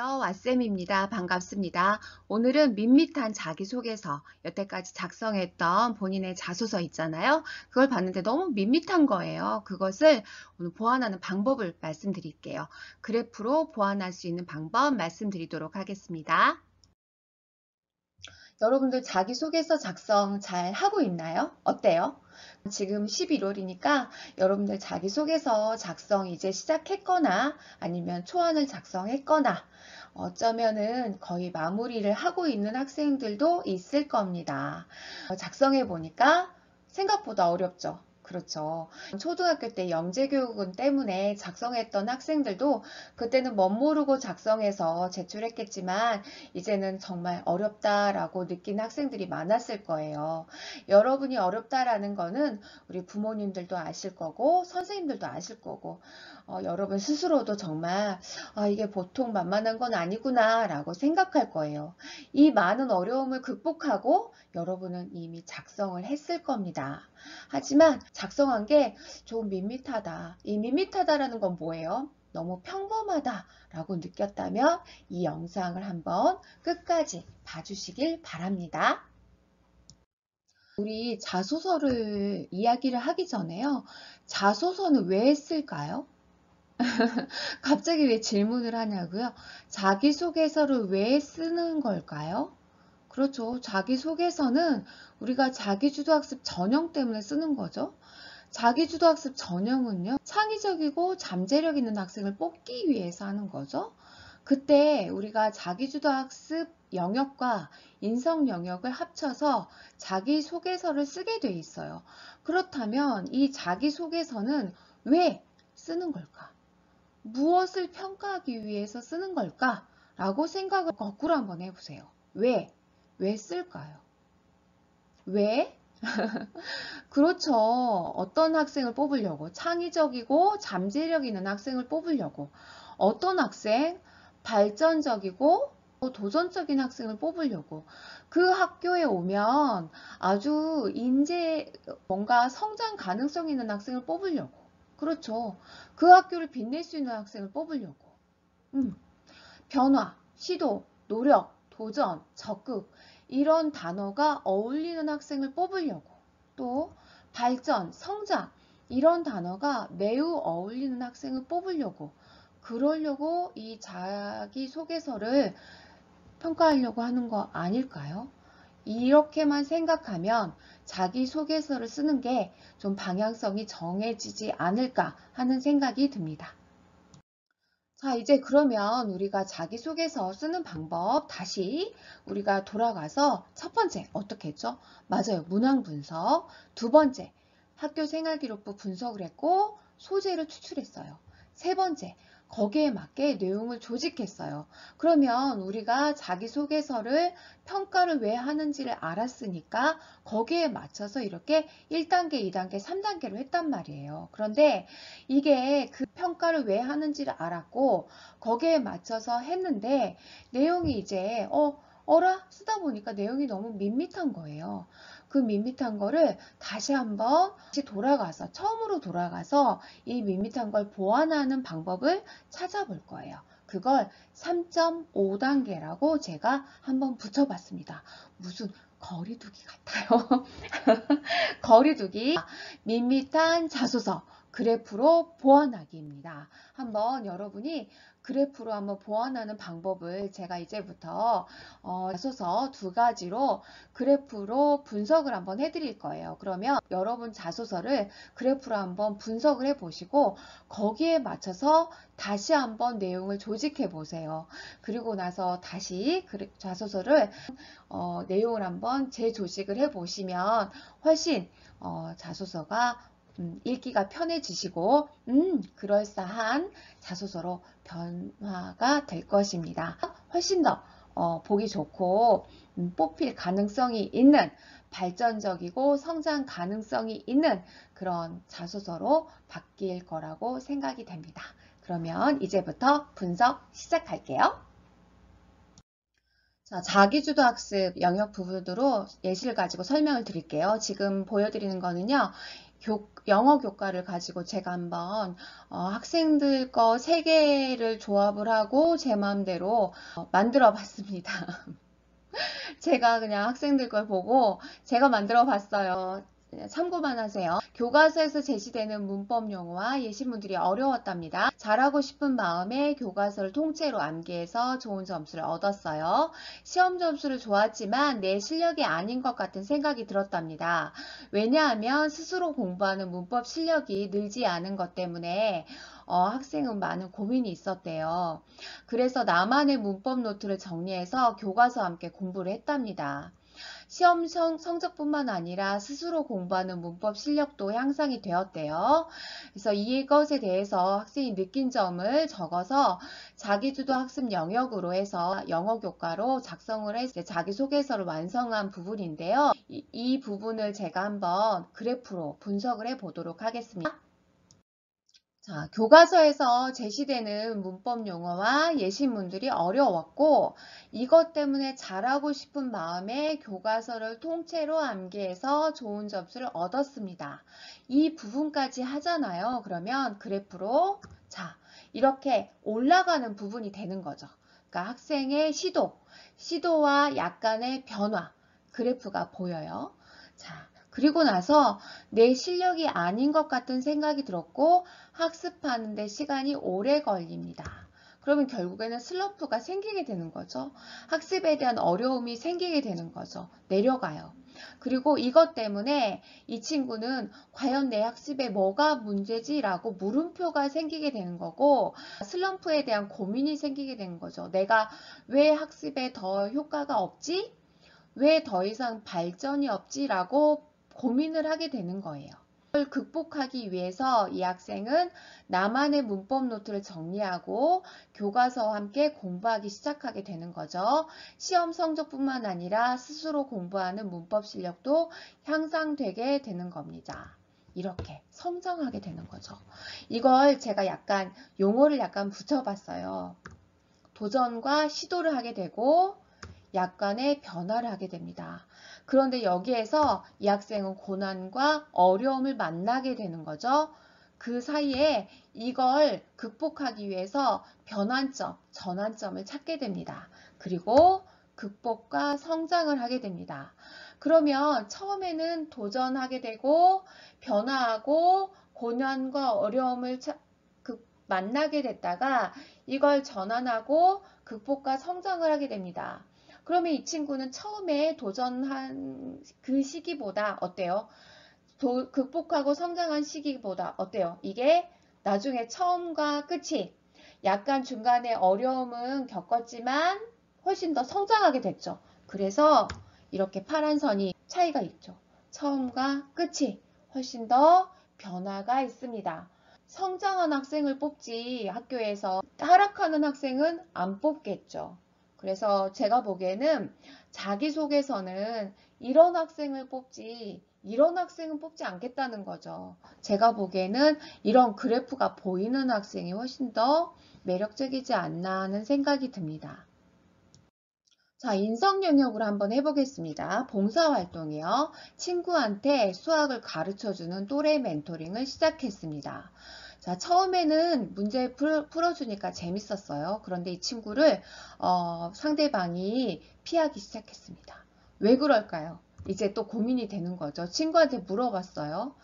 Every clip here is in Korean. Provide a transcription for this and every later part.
안녕하세요. 왓쌤입니다. 반갑습니다. 오늘은 밋밋한 자기소개서, 여태까지 작성했던 본인의 자소서 있잖아요. 그걸 봤는데 너무 밋밋한 거예요. 그것을 오늘 보완하는 방법을 말씀드릴게요. 그래프로 보완할 수 있는 방법 말씀드리도록 하겠습니다. 여러분들 자기소개서 작성 잘 하고 있나요? 어때요? 지금 11월이니까 여러분들 자기소개서 작성 이제 시작했거나 아니면 초안을 작성했거나 어쩌면은 거의 마무리를 하고 있는 학생들도 있을 겁니다. 작성해 보니까 생각보다 어렵죠. 그렇죠. 초등학교 때 영재교육원 때문에 작성했던 학생들도 그때는 멋모르고 작성해서 제출했겠지만 이제는 정말 어렵다라고 느낀 학생들이 많았을 거예요. 여러분이 어렵다라는 거는 우리 부모님들도 아실 거고 선생님들도 아실 거고 여러분 스스로도 정말 이게 보통 만만한 건 아니구나 라고 생각할 거예요. 이 많은 어려움을 극복하고 여러분은 이미 작성을 했을 겁니다. 하지만 작성한 게 좀 밋밋하다. 이 밋밋하다라는 건 뭐예요? 너무 평범하다라고 느꼈다면 이 영상을 한번 끝까지 봐주시길 바랍니다. 우리 자소서를 이야기를 하기 전에요. 자소서는 왜 쓸까요? 갑자기 왜 질문을 하냐고요? 자기소개서를 왜 쓰는 걸까요? 그렇죠. 자기소개서는 우리가 자기주도학습 전형 때문에 쓰는 거죠. 자기주도학습 전형은요, 창의적이고 잠재력 있는 학생을 뽑기 위해서 하는 거죠. 그때 우리가 자기주도학습 영역과 인성 영역을 합쳐서 자기소개서를 쓰게 돼 있어요. 그렇다면 이 자기소개서는 왜 쓰는 걸까? 무엇을 평가하기 위해서 쓰는 걸까? 라고 생각을 거꾸로 한번 해보세요. 왜? 왜 쓸까요? 왜? 그렇죠. 어떤 학생을 뽑으려고? 창의적이고 잠재력 있는 학생을 뽑으려고. 어떤 학생? 발전적이고 도전적인 학생을 뽑으려고. 그 학교에 오면 아주 뭔가 성장 가능성 있는 학생을 뽑으려고. 그렇죠. 그 학교를 빛낼 수 있는 학생을 뽑으려고. 변화, 시도, 노력, 도전, 적극 이런 단어가 어울리는 학생을 뽑으려고. 또 발전, 성장 이런 단어가 매우 어울리는 학생을 뽑으려고. 그러려고 이 자기소개서를 평가하려고 하는 거 아닐까요? 이렇게만 생각하면 자기소개서를 쓰는 게 좀 방향성이 정해지지 않을까 하는 생각이 듭니다. 자, 이제 그러면 우리가 자기소개서 쓰는 방법 다시 우리가 돌아가서 첫 번째 어떻게 했죠? 맞아요. 문항 분석. 두 번째 학교 생활기록부 분석을 했고 소재를 추출했어요. 세 번째 거기에 맞게 내용을 조직했어요. 그러면 우리가 자기소개서를 평가를 왜 하는지를 알았으니까 거기에 맞춰서 이렇게 1단계, 2단계, 3단계로 했단 말이에요. 그런데 이게 그 평가를 왜 하는지를 알았고 거기에 맞춰서 했는데 내용이 이제 어라 쓰다 보니까 내용이 너무 밋밋한 거예요. 그 밋밋한 거를 다시 한번 돌아가서 처음으로 돌아가서 이 밋밋한 걸 보완하는 방법을 찾아볼 거예요. 그걸 3.5단계라고 제가 한번 붙여봤습니다. 무슨 거리두기 같아요. 거리두기, 밋밋한 자소서, 그래프로 보완하기입니다. 한번 여러분이 그래프로 한번 보완하는 방법을 제가 이제부터 자소서 두 가지로 그래프로 분석을 한번 해드릴 거예요. 그러면 여러분 자소서를 그래프로 한번 분석을 해보시고 거기에 맞춰서 다시 한번 내용을 조직해 보세요. 그리고 나서 다시 자소서를 내용을 한번 재조직을 해보시면 훨씬 자소서가 읽기가 편해지시고 그럴싸한 자소서로 변화가 될 것입니다. 훨씬 더 보기 좋고 뽑힐 가능성이 있는 발전적이고 성장 가능성이 있는 그런 자소서로 바뀔 거라고 생각이 됩니다. 그러면 이제부터 분석 시작할게요. 자, 자기주도 학습 영역 부분으로 예시를 가지고 설명을 드릴게요. 지금 보여드리는 거는요, 영어 교과를 가지고 제가 한번 학생들 거 3개를 조합을 하고 제 마음대로 만들어 봤습니다. 제가 그냥 학생들 걸 보고 제가 만들어 봤어요. 참고만 하세요. 교과서에서 제시되는 문법 용어와 예시문들이 어려웠답니다. 잘하고 싶은 마음에 교과서를 통째로 암기해서 좋은 점수를 얻었어요. 시험 점수를 좋았지만 내 실력이 아닌 것 같은 생각이 들었답니다. 왜냐하면 스스로 공부하는 문법 실력이 늘지 않은 것 때문에 학생은 많은 고민이 있었대요. 그래서 나만의 문법 노트를 정리해서 교과서와 함께 공부를 했답니다. 시험 성적뿐만 아니라 스스로 공부하는 문법 실력도 향상이 되었대요. 그래서 이것에 대해서 학생이 느낀 점을 적어서 자기주도 학습 영역으로 해서 영어 교과로 작성을 해서 자기소개서를 완성한 부분인데요. 이 부분을 제가 한번 그래프로 분석을 해 보도록 하겠습니다. 자, 교과서에서 제시되는 문법 용어와 예시문들이 어려웠고 이것 때문에 잘하고 싶은 마음에 교과서를 통째로 암기해서 좋은 점수를 얻었습니다. 이 부분까지 하잖아요. 그러면 그래프로 자, 이렇게 올라가는 부분이 되는 거죠. 그러니까 학생의 시도와 약간의 변화, 그래프가 보여요. 자, 그리고 나서 내 실력이 아닌 것 같은 생각이 들었고 학습하는 데 시간이 오래 걸립니다. 그러면 결국에는 슬럼프가 생기게 되는 거죠. 학습에 대한 어려움이 생기게 되는 거죠. 내려가요. 그리고 이것 때문에 이 친구는 과연 내 학습에 뭐가 문제지? 라고 물음표가 생기게 되는 거고 슬럼프에 대한 고민이 생기게 되는 거죠. 내가 왜 학습에 더 효과가 없지? 왜 더 이상 발전이 없지? 라고 고민을 하게 되는 거예요. 이걸 극복하기 위해서 이 학생은 나만의 문법 노트를 정리하고 교과서와 함께 공부하기 시작하게 되는 거죠. 시험 성적뿐만 아니라 스스로 공부하는 문법 실력도 향상되게 되는 겁니다. 이렇게 성장하게 되는 거죠. 이걸 제가 약간 용어를 약간 붙여봤어요. 도전과 시도를 하게 되고 약간의 변화를 하게 됩니다. 그런데 여기에서 이 학생은 고난과 어려움을 만나게 되는 거죠. 그 사이에 이걸 극복하기 위해서 변환점, 전환점을 찾게 됩니다. 그리고 극복과 성장을 하게 됩니다. 그러면 처음에는 도전하게 되고 변화하고 고난과 어려움을 만나게 됐다가 이걸 전환하고 극복과 성장을 하게 됩니다. 그러면 이 친구는 처음에 도전한 그 시기보다 어때요? 극복하고 성장한 시기보다 어때요? 이게 나중에 처음과 끝이 약간 중간에 어려움은 겪었지만 훨씬 더 성장하게 됐죠. 그래서 이렇게 파란 선이 차이가 있죠. 처음과 끝이 훨씬 더 변화가 있습니다. 성장한 학생을 뽑지 학교에서 하락하는 학생은 안 뽑겠죠. 그래서 제가 보기에는 자기소개서는 이런 학생을 뽑지 이런 학생은 뽑지 않겠다는 거죠. 제가 보기에는 이런 그래프가 보이는 학생이 훨씬 더 매력적이지 않나 하는 생각이 듭니다. 자, 인성 영역으로 한번 해보겠습니다. 봉사활동이요. 친구한테 수학을 가르쳐주는 또래 멘토링을 시작했습니다. 자, 처음에는 문제 풀어주니까 재밌었어요. 그런데 이 친구를 상대방이 피하기 시작했습니다. 왜 그럴까요? 이제 또 고민이 되는 거죠. 친구한테 물어봤어요.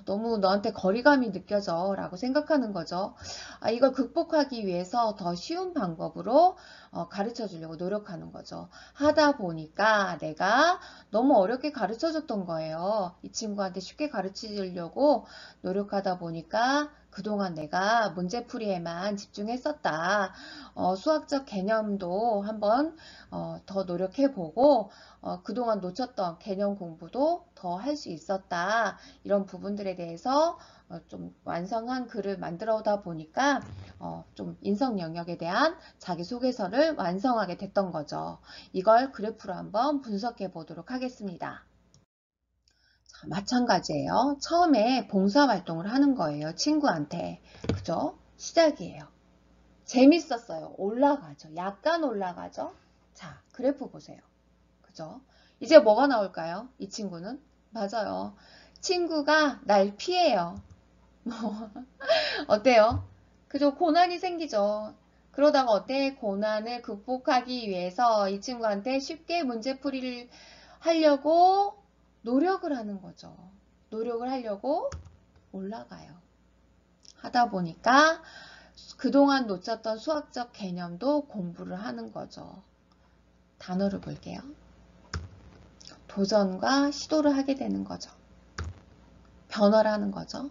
너무 너한테 거리감이 느껴져 라고 생각하는 거죠. 이걸 극복하기 위해서 더 쉬운 방법으로 가르쳐 주려고 노력하는 거죠. 하다 보니까 내가 너무 어렵게 가르쳐 줬던 거예요. 이 친구한테 쉽게 가르치려고 노력하다 보니까 그동안 내가 문제풀이에만 집중했었다. 수학적 개념도 한번 더 노력해보고 그동안 놓쳤던 개념 공부도 더 할 수 있었다. 이런 부분들에 대해서 좀 완성한 글을 만들어 오다 보니까 좀 인성 영역에 대한 자기소개서를 완성하게 됐던 거죠. 이걸 그래프로 한번 분석해 보도록 하겠습니다. 자, 마찬가지예요. 처음에 봉사활동을 하는 거예요. 친구한테. 그죠? 시작이에요. 재밌었어요. 올라가죠. 약간 올라가죠. 자, 그래프 보세요. 그죠? 이제 뭐가 나올까요? 이 친구는? 맞아요. 친구가 날 피해요. 어때요? 그죠? 고난이 생기죠. 그러다가 어때? 고난을 극복하기 위해서 이 친구한테 쉽게 문제풀이를 하려고 노력을 하는 거죠. 노력을 하려고 올라가요. 하다 보니까 그동안 놓쳤던 수학적 개념도 공부를 하는 거죠. 단어를 볼게요. 도전과 시도를 하게 되는 거죠. 변화를 하는 거죠.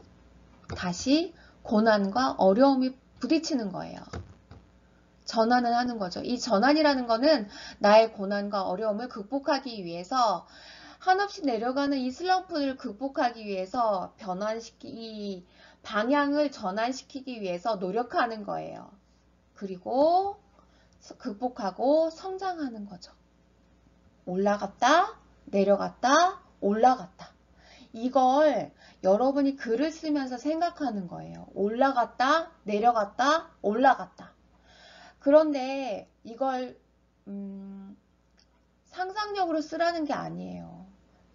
다시 고난과 어려움이 부딪히는 거예요. 전환을 하는 거죠. 이 전환이라는 거는 나의 고난과 어려움을 극복하기 위해서 한없이 내려가는 이 슬럼프를 극복하기 위해서 이 방향을 전환시키기 위해서 노력하는 거예요. 그리고 극복하고 성장하는 거죠. 올라갔다, 내려갔다, 올라갔다. 이걸 여러분이 글을 쓰면서 생각하는 거예요. 올라갔다, 내려갔다, 올라갔다. 그런데 이걸 상상력으로 쓰라는 게 아니에요.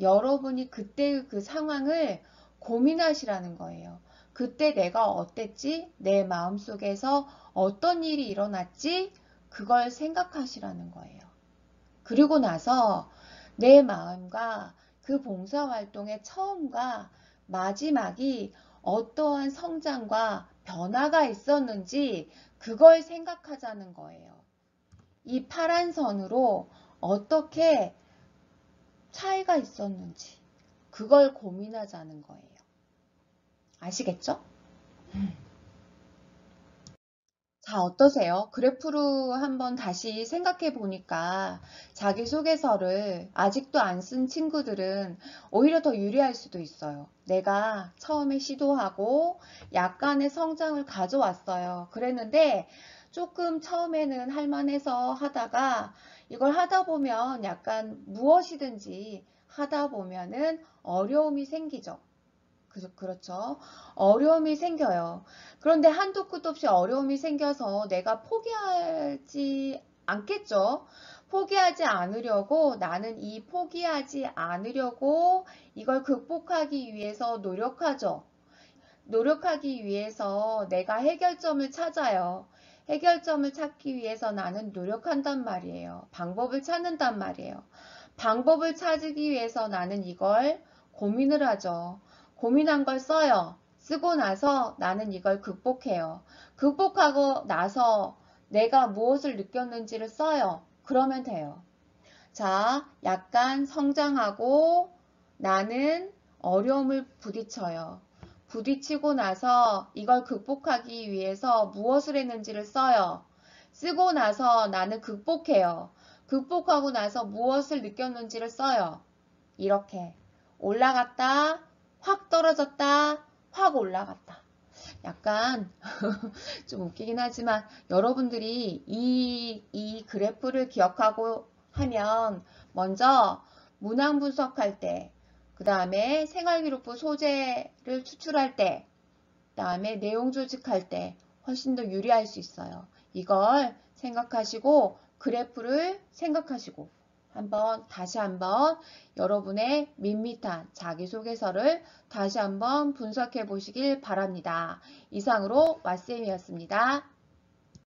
여러분이 그때 그 상황을 고민하시라는 거예요. 그때 내가 어땠지? 내 마음속에서 어떤 일이 일어났지? 그걸 생각하시라는 거예요. 그리고 나서 내 마음과 그 봉사활동의 처음과 마지막이 어떠한 성장과 변화가 있었는지 그걸 생각하자는 거예요. 이 파란 선으로 어떻게 차이가 있었는지 그걸 고민하자는 거예요. 아시겠죠? 자, 어떠세요? 그래프로 한번 다시 생각해 보니까 자기소개서를 아직도 안 쓴 친구들은 오히려 더 유리할 수도 있어요. 내가 처음에 시도하고 약간의 성장을 가져왔어요. 그랬는데 조금 처음에는 할만해서 하다가 이걸 하다 보면 약간 무엇이든지 하다 보면은 어려움이 생기죠. 그렇죠. 어려움이 생겨요. 그런데 한도 끝도 없이 어려움이 생겨서 내가 포기하지 않겠죠. 포기하지 않으려고 나는 이 포기하지 않으려고 이걸 극복하기 위해서 노력하죠. 노력하기 위해서 내가 해결점을 찾아요. 해결점을 찾기 위해서 나는 노력한단 말이에요. 방법을 찾는단 말이에요. 방법을 찾기 위해서 나는 이걸 고민을 하죠. 고민한 걸 써요. 쓰고 나서 나는 이걸 극복해요. 극복하고 나서 내가 무엇을 느꼈는지를 써요. 그러면 돼요. 자, 약간 성장하고 나는 어려움을 부딪혀요. 부딪히고 나서 이걸 극복하기 위해서 무엇을 했는지를 써요. 쓰고 나서 나는 극복해요. 극복하고 나서 무엇을 느꼈는지를 써요. 이렇게 올라갔다, 확 떨어졌다, 확 올라갔다. 약간 좀 웃기긴 하지만 여러분들이 이 그래프를 기억하고 하면 먼저 문항 분석할 때, 그 다음에 생활기록부 소재를 추출할 때, 그 다음에 내용 조직할 때 훨씬 더 유리할 수 있어요. 이걸 생각하시고 그래프를 생각하시고 다시 한번 여러분의 밋밋한 자기소개서를 다시 한번 분석해 보시길 바랍니다. 이상으로 왓쌤이었습니다.